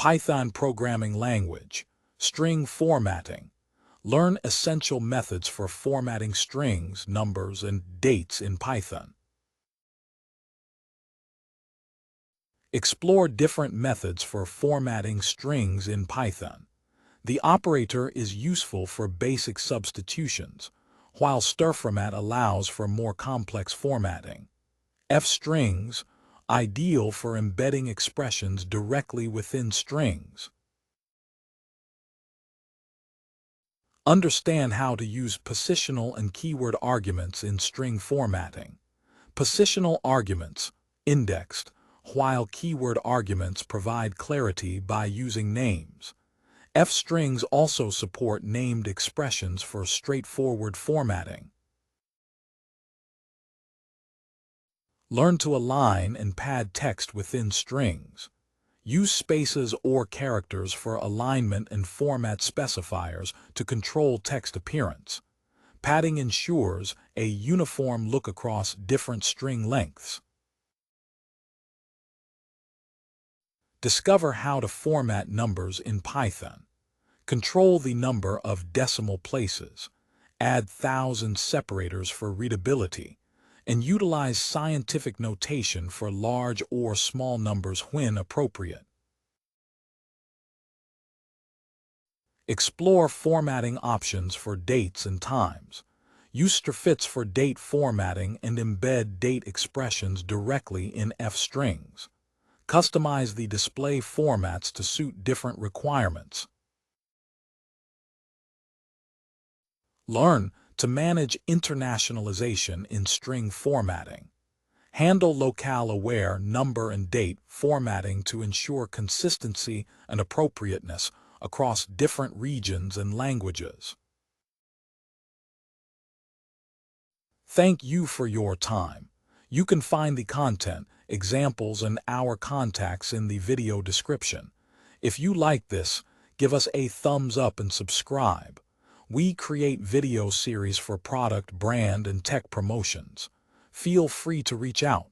Python programming language, string formatting. Learn essential methods for formatting strings, numbers, and dates in Python. Explore different methods for formatting strings in Python. The operator is useful for basic substitutions, while str.format allows for more complex formatting. F-strings, ideal for embedding expressions directly within strings. Understand how to use positional and keyword arguments in string formatting. Positional arguments, indexed, while keyword arguments provide clarity by using names. F-strings also support named expressions for straightforward formatting. Learn to align and pad text within strings. Use spaces or characters for alignment and format specifiers to control text appearance. Padding ensures a uniform look across different string lengths. Discover how to format numbers in Python. Control the number of decimal places. Add thousand separators for readability. And utilize scientific notation for large or small numbers when appropriate. Explore formatting options for dates and times. Use str.fits for date formatting and embed date expressions directly in F-strings. Customize the display formats to suit different requirements. Learn to manage internationalization in string formatting. Handle locale-aware number and date formatting to ensure consistency and appropriateness across different regions and languages. Thank you for your time. You can find the content, examples, and our contacts in the video description. If you like this, give us a thumbs up and subscribe. We create video series for product, brand, and tech promotions. Feel free to reach out.